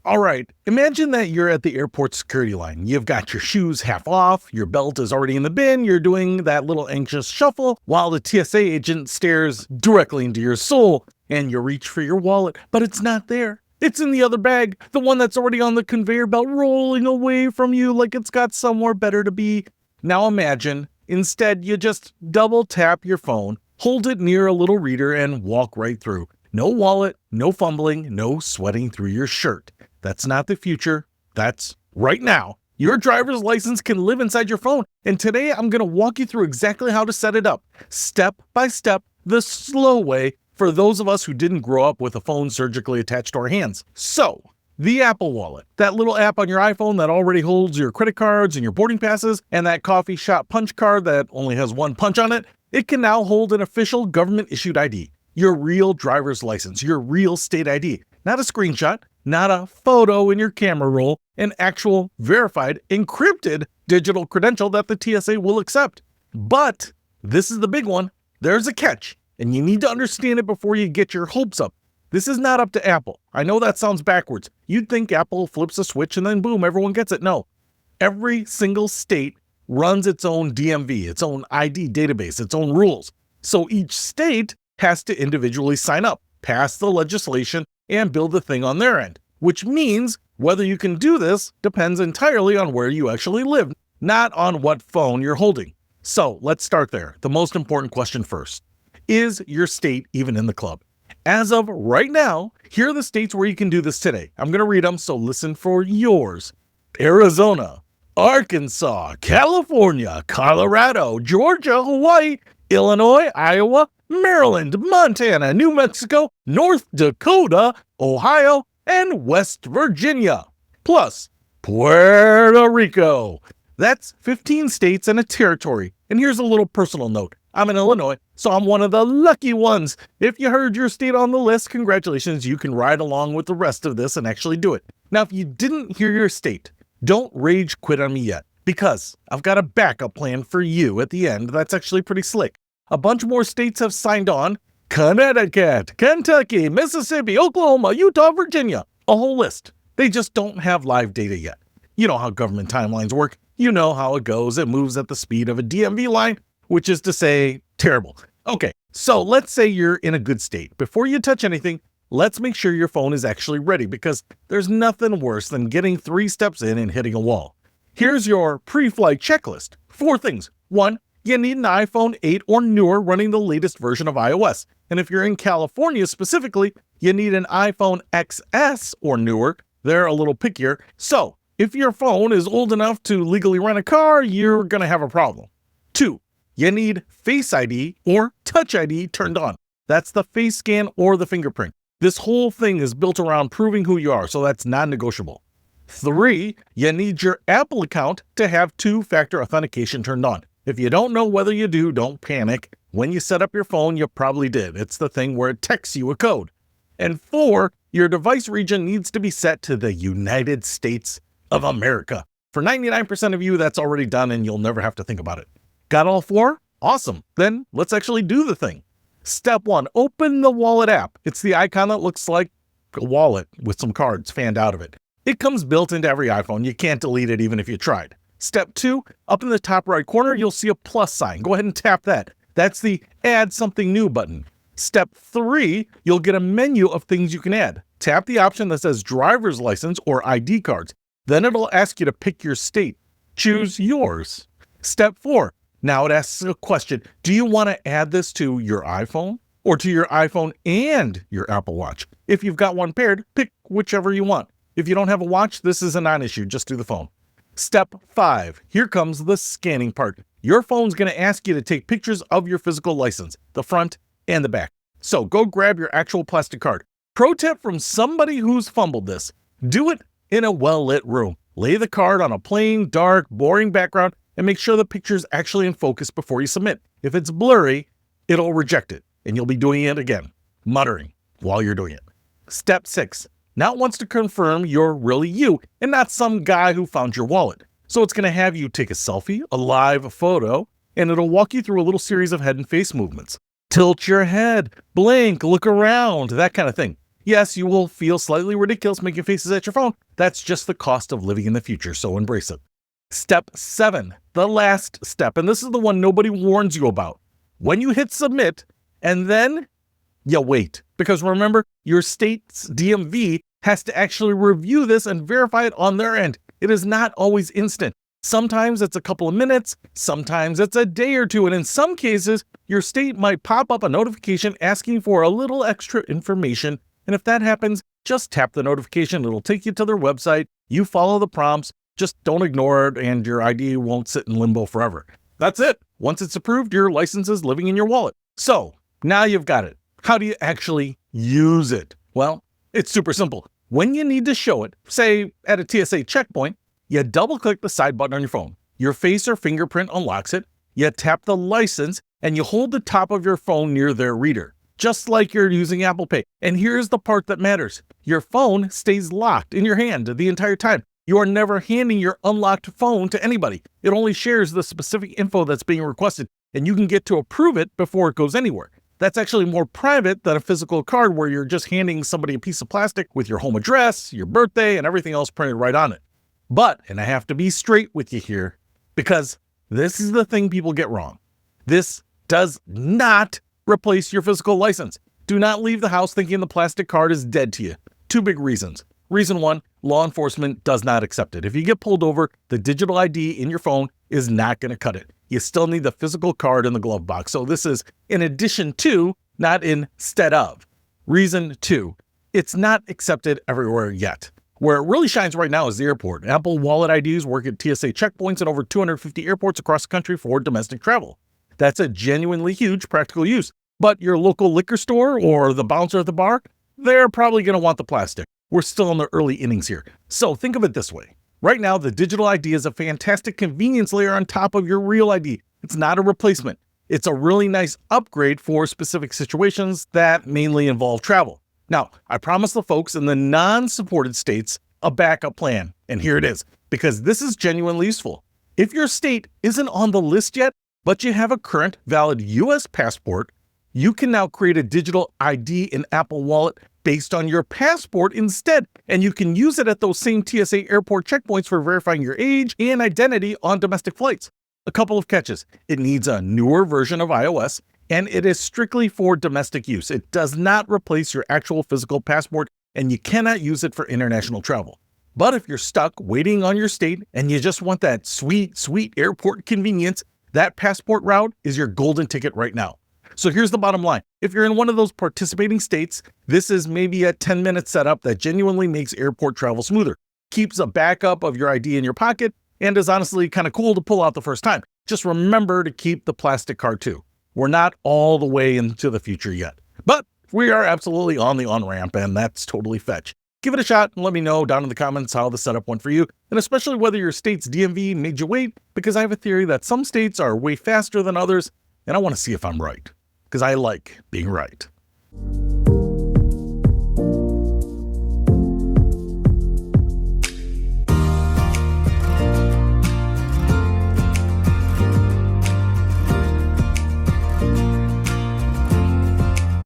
All right, imagine that you're at the airport security line. You've got your shoes half off, your belt is already in the bin, you're doing that little anxious shuffle while the TSA agent stares directly into your soul, and you reach for your wallet, but it's not there. It's in the other bag, the one that's already on the conveyor belt rolling away from you like it's got somewhere better to be. Now imagine, instead you just double tap your phone, hold it near a little reader, and walk right through. No wallet, no fumbling, no sweating through your shirt. That's not the future. That's right now. Your driver's license can live inside your phone. And today I'm going to walk you through exactly how to set it up, step by step, the slow way for those of us who didn't grow up with a phone surgically attached to our hands. So, the Apple Wallet, that little app on your iPhone that already holds your credit cards and your boarding passes, and that coffee shop punch card that only has one punch on it, it can now hold an official government-issued ID. Your real driver's license, your real state ID, not a screenshot, not a photo in your camera roll, an actual verified, encrypted digital credential that the TSA will accept. But this is the big one. There's a catch, and you need to understand it before you get your hopes up. This is not up to Apple. I know that sounds backwards. You'd think Apple flips a switch and then boom, everyone gets it. No. Every single state runs its own DMV, its own ID database, its own rules. So each state has to individually sign up, pass the legislation, and build the thing on their end, which means whether you can do this depends entirely on where you actually live, not on what phone you're holding. So let's start there. The most important question first. Is your state even in the club? As of right now, here are the states where you can do this today. I'm going to read them, so listen for yours. Arizona, Arkansas, California, Colorado, Georgia, Hawaii, Illinois, Iowa, Maryland, Montana, New Mexico, North Dakota, Ohio, and West Virginia. Plus, Puerto Rico. That's 15 states and a territory. And here's a little personal note. I'm in Illinois, so I'm one of the lucky ones. If you heard your state on the list, congratulations, you can ride along with the rest of this and actually do it. Now, if you didn't hear your state, don't rage quit on me yet, because I've got a backup plan for you at the end that's actually pretty slick. A bunch more states have signed on. Connecticut, Kentucky, Mississippi, Oklahoma, Utah, Virginia. A whole list. They just don't have live data yet. You know how government timelines work. You know how it goes. It moves at the speed of a DMV line, which is to say, terrible. Okay, so let's say you're in a good state. Before you touch anything, let's make sure your phone is actually ready, because there's nothing worse than getting 3 steps in and hitting a wall. Here's your pre-flight checklist. 4 things. 1, you need an iPhone 8 or newer running the latest version of iOS. And if you're in California specifically, you need an iPhone XS or newer. They're a little pickier. So if your phone is old enough to legally rent a car, you're going to have a problem. 2, you need Face ID or Touch ID turned on. That's the face scan or the fingerprint. This whole thing is built around proving who you are, so that's non-negotiable. 3, you need your Apple account to have 2-factor authentication turned on. If you don't know whether you do, don't panic. When you set up your phone, you probably did. It's the thing where it texts you a code. And 4, your device region needs to be set to the United States of America. For 99% of you, that's already done and you'll never have to think about it. Got all 4? Awesome. Then let's actually do the thing. Step 1, open the wallet app. It's the icon that looks like a wallet with some cards fanned out of it. It comes built into every iPhone. You can't delete it even if you tried. Step 2, up in the top right corner, you'll see a plus sign. Go ahead and tap that. That's the Add Something New button. Step 3, you'll get a menu of things you can add. Tap the option that says driver's license or ID cards. Then it'll ask you to pick your state. Choose yours. Step 4, now it asks a question. Do you want to add this to your iPhone or to your iPhone and your Apple Watch? If you've got one paired, pick whichever you want. If you don't have a watch, this is a non-issue. Just do the phone. Step 5, here comes the scanning part. Your phone's going to ask you to take pictures of your physical license, the front and the back. So go grab your actual plastic card. Pro tip from somebody who's fumbled this. Do it in a well-lit room. Lay the card on a plain, dark, boring background and make sure the picture's actually in focus before you submit. If it's blurry, it'll reject it and you'll be doing it again, muttering while you're doing it. Step 6. Now it wants to confirm you're really you and not some guy who found your wallet. So it's going to have you take a selfie, a live photo, and it'll walk you through a little series of head and face movements. Tilt your head, blink, look around, that kind of thing. Yes, you will feel slightly ridiculous making faces at your phone. That's just the cost of living in the future, so embrace it. Step 7, the last step, and this is the one nobody warns you about. When you hit submit, and then you wait. Because remember, your state's DMV has to actually review this and verify it on their end. It is not always instant. Sometimes it's a couple of minutes, sometimes it's a day or two, and in some cases, your state might pop up a notification asking for a little extra information. And if that happens, just tap the notification. It'll take you to their website. You follow the prompts, just don't ignore it, and your ID won't sit in limbo forever. That's it. Once it's approved, your license is living in your wallet. So now you've got it. How do you actually use it? Well, it's super simple. When you need to show it, say at a TSA checkpoint, you double-click the side button on your phone. Your face or fingerprint unlocks it. You tap the license, and you hold the top of your phone near their reader, just like you're using Apple Pay. And here's the part that matters. Your phone stays locked in your hand the entire time. You are never handing your unlocked phone to anybody. It only shares the specific info that's being requested, and you can get to approve it before it goes anywhere. That's actually more private than a physical card where you're just handing somebody a piece of plastic with your home address, your birthday, and everything else printed right on it. But, and I have to be straight with you here, because this is the thing people get wrong. This does not replace your physical license. Do not leave the house thinking the plastic card is dead to you. 2 big reasons. Reason 1, law enforcement does not accept it. If you get pulled over, the digital ID in your phone is not going to cut it. You still need the physical card in the glove box. So this is in addition to, not instead of. Reason 2, it's not accepted everywhere yet. Where it really shines right now is the airport. Apple Wallet IDs work at TSA checkpoints at over 250 airports across the country for domestic travel. That's a genuinely huge practical use. But your local liquor store or the bouncer at the bar, they're probably going to want the plastic. We're still in the early innings here. So think of it this way. Right now, the digital ID is a fantastic convenience layer on top of your real ID. It's not a replacement. It's a really nice upgrade for specific situations that mainly involve travel. Now, I promised the folks in the non-supported states a backup plan, and here it is, because this is genuinely useful. If your state isn't on the list yet, but you have a current valid US passport, you can now create a digital ID in Apple Wallet based on your passport instead, and you can use it at those same TSA airport checkpoints for verifying your age and identity on domestic flights. A couple of catches. It needs a newer version of iOS, and it is strictly for domestic use. It does not replace your actual physical passport, and you cannot use it for international travel. But if you're stuck waiting on your state and you just want that sweet, sweet airport convenience, that passport route is your golden ticket right now. So here's the bottom line. If you're in one of those participating states, this is maybe a 10-minute setup that genuinely makes airport travel smoother, keeps a backup of your ID in your pocket, and is honestly kind of cool to pull out the first time. Just remember to keep the plastic card too. We're not all the way into the future yet, but we are absolutely on the on-ramp, and that's totally fetch. Give it a shot and let me know down in the comments how the setup went for you, and especially whether your state's DMV made you wait, because I have a theory that some states are way faster than others, and I want to see if I'm right, because I like being right.